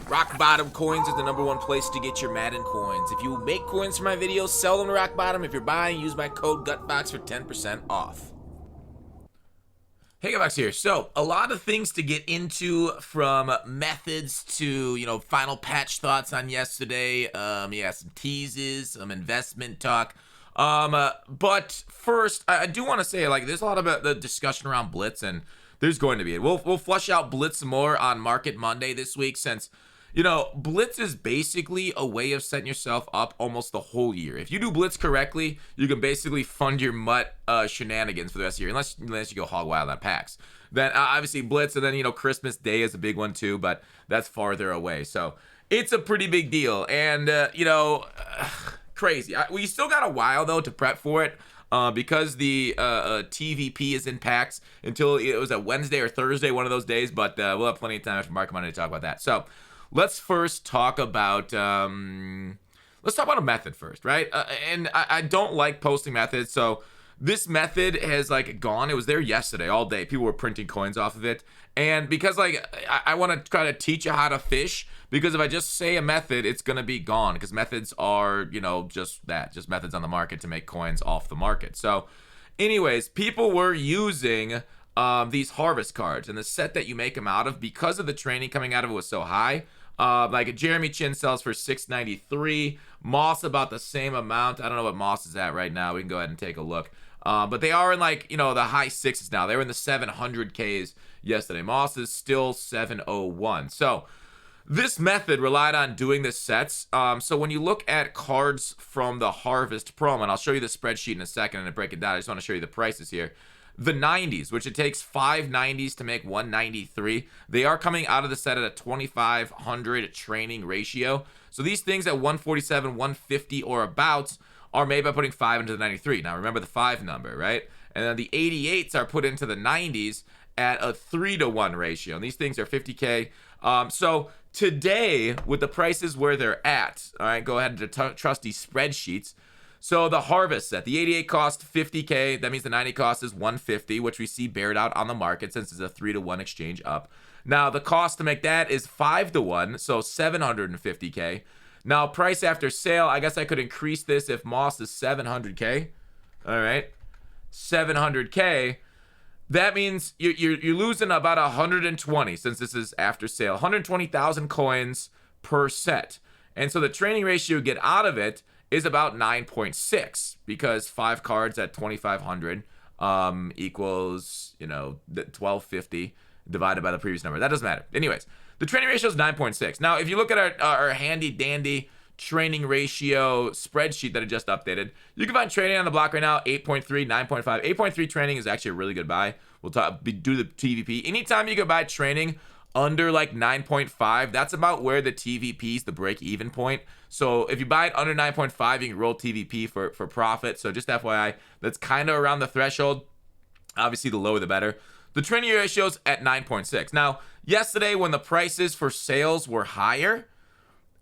Rock Bottom Coins is the #1 place to get your Madden coins. If you make coins for my videos, sell them to Rock Bottom. If you're buying, use my code GUTBOX for 10% off. Hey, Gutbox here. So, a lot of things to get into, from methods to, final patch thoughts on yesterday. Some teases, some investment talk. But first, I do want to say, there's a lot of the discussion around Blitz, and there's going to be it. We'll flush out Blitz more on Market Monday this week, since Blitz is basically a way of setting yourself up almost the whole year. If you do Blitz correctly, you can basically fund your MUT shenanigans for the rest of the year, unless you go hog wild on packs. Then obviously Blitz, and then Christmas Day is a big one too, but that's farther away. So it's a pretty big deal, and crazy. We still got a while though to prep for it. Because the TVP is in packs until it was a Wednesday or Thursday, one of those days, but we'll have plenty of time after Market Monday to talk about that. So let's first talk about a method first, right? And I don't like posting methods, so this method has gone. It was there yesterday all day. People were printing coins off of it, and because I want to try to teach you how to fish, because if I just say a method, it's gonna be gone, because methods are just methods on the market to make coins off the market. So anyways, people were using these harvest cards, and the set that you make them out of, because of the training coming out of it was so high. Jeremy Chin sells for 693. Moss about the same amount. I don't know what Moss is at right now. We can go ahead and take a look. But they are in the high sixes now. They were in the 700Ks yesterday. Moss is still 701. So this method relied on doing the sets. So when you look at cards from the Harvest promo, and I'll show you the spreadsheet in a second and break it down. I just want to show you the prices here. The 90s, which it takes 5 90s to make 193, they are coming out of the set at a 2500 training ratio. So these things at 147, 150 or abouts are made by putting 5 into the 93. Now remember the 5 number, right? And then the 88s are put into the 90s at a 3-to-1 ratio. And these things are 50K. So today, with the prices where they're at, all right, go ahead and trust these spreadsheets. So the Harvest set, the 88 cost 50K. That means the 90 cost is 150, which we see bared out on the market since it's a 3-to-1 exchange up. Now the cost to make that is 5-to-1, so 750K. Now price after sale, I guess I could increase this if Moss is 700K. All right, 700K. That means you're losing about 120, since this is after sale. 120,000 coins per set. And so the training ratio you get out of it is about 9.6, because 5 cards at 2,500 equals 1250 divided by the previous number. That doesn't matter. Anyways, the training ratio is 9.6. Now, if you look at our handy dandy training ratio spreadsheet that I just updated, you can find training on the block right now 8.3, 9.5. 8.3 training is actually a really good buy. We'll do the TVP. Anytime you can buy training under 9.5, that's about where the TVP is the break-even point. So if you buy it under 9.5, you can roll TVP for profit. So just FYI, that's kind of around the threshold. Obviously, the lower the better. The training ratio's at 9.6. Now, yesterday when the prices for sales were higher,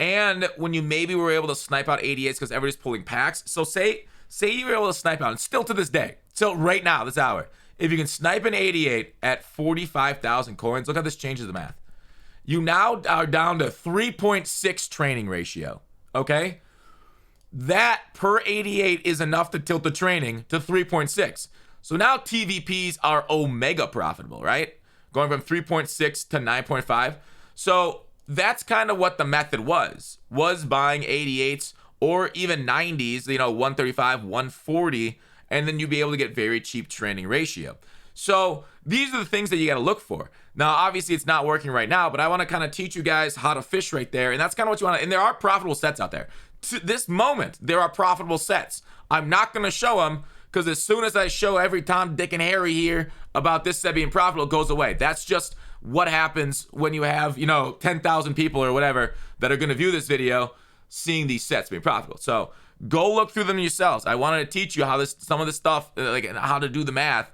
and when you maybe were able to snipe out 88s because everybody's pulling packs. So say you were able to snipe out, and still to this day, still right now, this hour, if you can snipe an 88 at 45,000 coins, look how this changes the math. You now are down to 3.6 training ratio, okay? That per 88 is enough to tilt the training to 3.6. So now TVPs are omega profitable, right? Going from 3.6 to 9.5. So that's kind of what the method was buying 88s or even 90s, 135, 140, and then you'd be able to get very cheap training ratio. So these are the things that you got to look for. Now, obviously, it's not working right now, but I want to kind of teach you guys how to fish right there, and that's kind of what you want to, and there are profitable sets out there. To this moment, there are profitable sets. I'm not going to show them, because as soon as I show every Tom, Dick, and Harry here about this set being profitable, it goes away. That's just what happens when you have, 10,000 people or whatever that are going to view this video seeing these sets being profitable. So go look through them yourselves. I wanted to teach you how some of this stuff, how to do the math.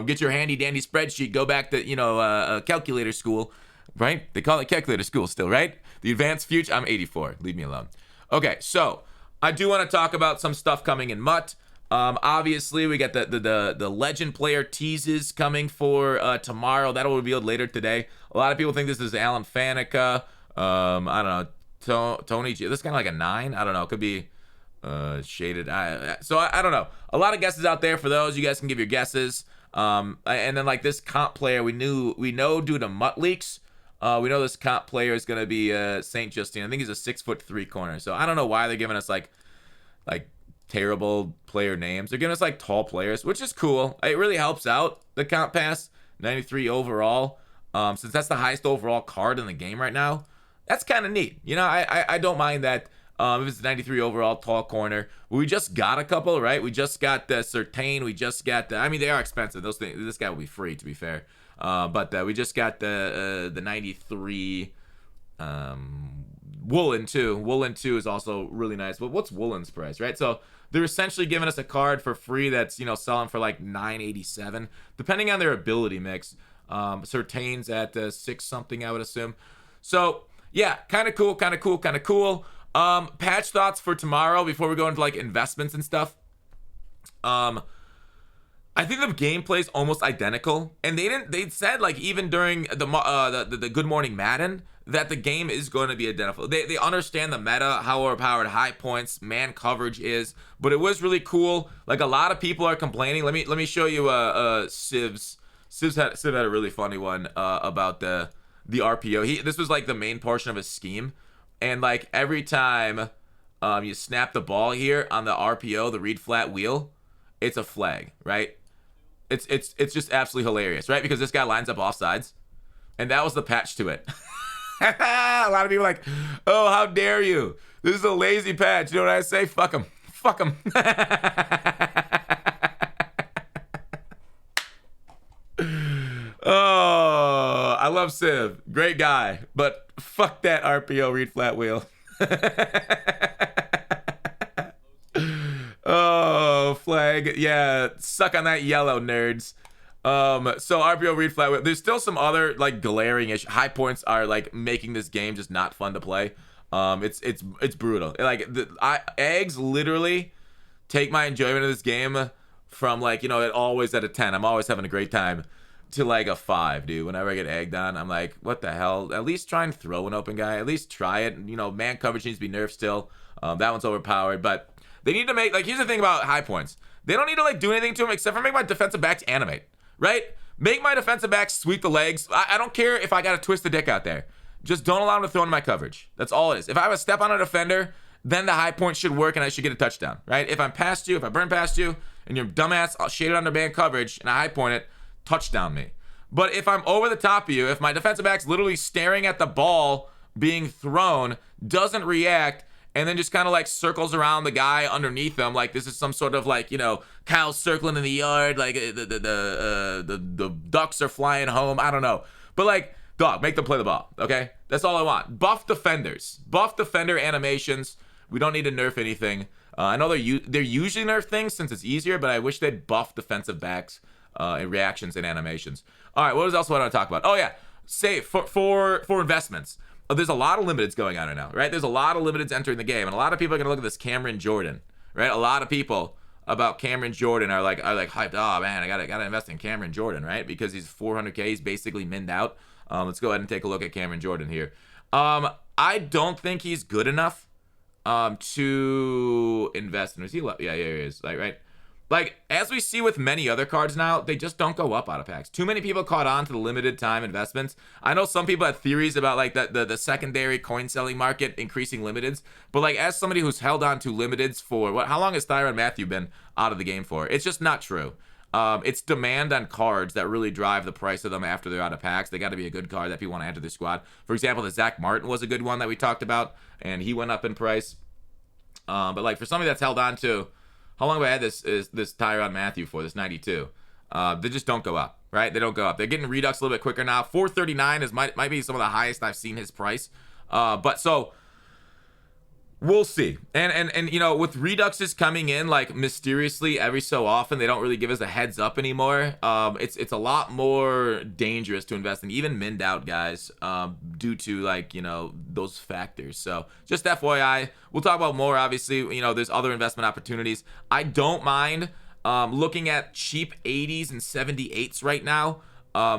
Get your handy dandy spreadsheet. Go back to, calculator school, right? They call it calculator school still, right? The advanced future. I'm 84. Leave me alone. Okay, so I do want to talk about some stuff coming in MUT. Obviously, we got the legend player teases coming for tomorrow. That'll be revealed later today. A lot of people think this is Alan Faneca. I don't know. Tony G. This is kind of like a 9. I don't know. It could be shaded. I don't know. A lot of guesses out there for those. You guys can give your guesses. And then like this comp player, we know due to MUT leaks, we know this comp player is gonna be Saint Justine. I think he's a 6'3" corner. So I don't know why they're giving us like terrible player names. They're giving us like tall players, which is cool. It really helps out the comp pass. 93 overall. Since that's the highest overall card in the game right now, that's kind of neat. You know, I don't mind that. If it's 93 overall, tall corner. We just got a couple, right? We just got the Certain. We just got the. I mean, they are expensive. Those things. This guy will be free, to be fair. But we just got the 93 Woolen too. Woolen 2 is also really nice. But what's Woolen's price, right? So they're essentially giving us a card for free that's, you know, selling for like 987, depending on their ability mix. Certain's at 6 something, I would assume. So yeah, kind of cool. Patch thoughts for tomorrow before we go into like investments and stuff. I think the gameplay is almost identical, and they said like even during the Good Morning Madden that the game is going to be identical. They understand the meta, how overpowered high points man coverage is, but it was really cool. Like a lot of people are complaining. Let me show you Civ had a really funny one about the RPO. This was like the main portion of his scheme. And like every time you snap the ball here on the RPO, the read flat wheel, it's a flag, right? It's just absolutely hilarious, right? Because this guy lines up offsides, and that was the patch to it. A lot of people are like, oh, how dare you? This is a lazy patch. You know what I say? Fuck him. Fuck him. Oh, I love Civ. Great guy. But fuck that RPO read flat wheel. Oh, flag. Yeah, suck on that yellow, nerds. So RPO read flat wheel. There's still some other like glaring issues. High points are like making this game just not fun to play. It's brutal. Like eggs literally take my enjoyment of this game from like, you know, always at a 10. I'm always having a great time, to like a 5, dude. Whenever I get egged on, I'm like, what the hell? At least try and throw an open guy. At least try it. You know, man coverage needs to be nerfed still. That one's overpowered, but they need to make, like, here's the thing about high points. They don't need to like do anything to them except for make my defensive backs animate, right? Make my defensive backs sweep the legs. I don't care if I got to twist the dick out there. Just don't allow them to throw into my coverage. That's all it is. If I have a step on a defender, then the high point should work and I should get a touchdown, right? If I'm past you, if I burn past you, and your dumbass shaded under man coverage and I high point it, touchdown me. But if I'm over the top of you, if my defensive back's literally staring at the ball being thrown, doesn't react, and then just kind of like circles around the guy underneath them, like this is some sort of like, you know, cow circling in the yard, like the ducks are flying home. I don't know, but like, dog, make them play the ball. Okay, that's all I want. Buff defenders, buff defender animations. We don't need to nerf anything. I know they're usually nerf things since it's easier, but I wish they'd buff defensive backs and reactions and animations. All right, what else I want to talk about? Oh yeah, say for investments. There's a lot of limiteds going on right now, right? There's a lot of limiteds entering the game, and a lot of people are gonna look at this Cameron Jordan, right? A lot of people about Cameron Jordan are like hyped. Oh man, I gotta invest in Cameron Jordan, right? Because he's 400K, he's basically minned out. Let's go ahead and take a look at Cameron Jordan here. I don't think he's good enough to invest in. Is he? Yeah, here he is. Like, as we see with many other cards now, they just don't go up out of packs. Too many people caught on to the limited time investments. I know some people had theories about, like, the secondary coin selling market increasing limiteds. But, like, as somebody who's held on to limiteds for, how long has Tyrann Mathieu been out of the game for? It's just not true. It's demand on cards that really drive the price of them after they're out of packs. They got to be a good card that people want to enter their squad. For example, the Zach Martin was a good one that we talked about, and he went up in price. But, like, for somebody that's held on to... How long have I had this Tyrann Mathieu for, this 92? They just don't go up, right? They don't go up. They're getting Redux a little bit quicker now. 439 might be some of the highest I've seen his price. But so we'll see. And you know, with Reduxes coming in like mysteriously every so often, they don't really give us a heads up anymore. It's a lot more dangerous to invest in even minned out guys due to, like, you know, those factors. So just FYI, we'll talk about more. Obviously, you know, there's other investment opportunities. I don't mind looking at cheap 80s and 78s right now.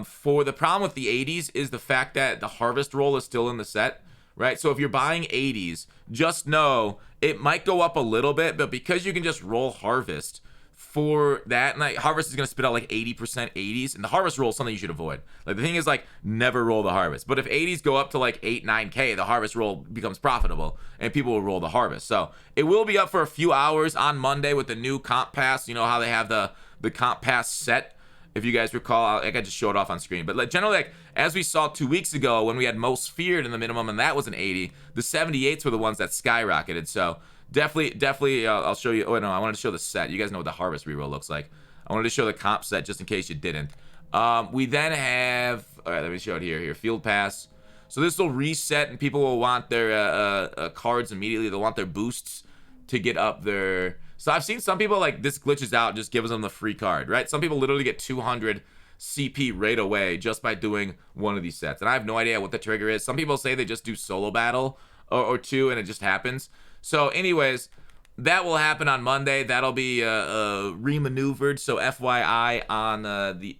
For the problem with the 80s is the fact that the harvest roll is still in the set. right? So if you're buying 80s, just know it might go up a little bit, but because you can just roll harvest for that, and like harvest is going to spit out like 80% 80s, and the harvest roll is something you should avoid. Like the thing is, like, never roll the harvest. But if 80s go up to like 8-9k, the harvest roll becomes profitable and people will roll the harvest. So it will be up for a few hours on Monday with the new comp pass. You know how they have the comp pass set, if you guys recall. I just showed it off on screen, but like generally, like as we saw 2 weeks ago when we had most feared in the minimum, and that was an 80, the 78s were the ones that skyrocketed. So definitely, I'll show you. Oh no, I wanted to show the set. You guys know what the harvest reroll looks like. I wanted to show the comp set just in case you didn't. We then have, all right, let me show it here. Field pass. So this will reset, and people will want their cards immediately. They'll want their boosts to get up their. So I've seen some people, like, this glitches out and just gives them the free card, right? Some people literally get 200 CP right away just by doing one of these sets. And I have no idea what the trigger is. Some people say they just do solo battle or two, and it just happens. So anyways, that will happen on Monday. That'll be remaneuvered. So FYI on the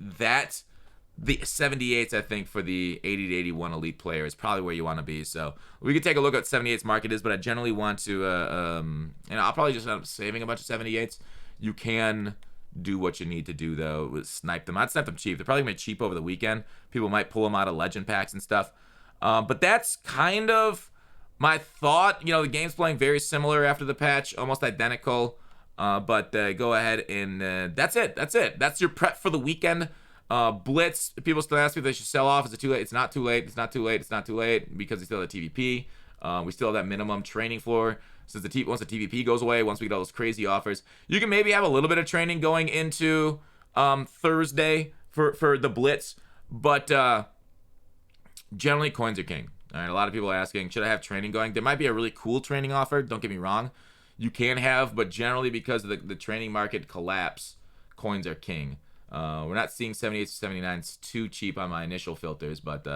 78s, I think, for the 80 to 81 elite player is probably where you want to be. So we could take a look at 78s market is, but I generally want to, I'll probably just end up saving a bunch of 78s. You can do what you need to do, though, with snipe them. I'd snipe them cheap. They're probably going to be cheap over the weekend. People might pull them out of legend packs and stuff. But that's kind of my thought. The game's playing very similar after the patch, almost identical. But go ahead and that's it. That's your prep for the weekend. Blitz, people still ask me if they should sell off. Is it too late? It's not too late. It's not too late because we still have TVP. We still have that minimum training floor. Since once the TVP goes away, once we get all those crazy offers, you can maybe have a little bit of training going into Thursday for the Blitz. But generally, coins are king. All right, a lot of people are asking, should I have training going? There might be a really cool training offer. Don't get me wrong. You can have, but generally because of the training market collapse, coins are king. We're not seeing 78s to 79s too cheap on my initial filters, but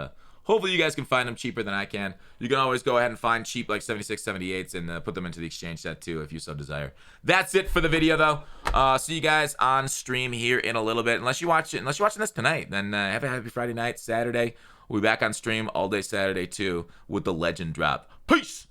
hopefully you guys can find them cheaper than I can. You can always go ahead and find cheap like 76, 78s and put them into the exchange set too if you so desire. That's it for the video though. See you guys on stream here in a little bit. Unless you're watching this tonight, then have a happy Friday night, Saturday. We'll be back on stream all day Saturday too with the legend drop. Peace!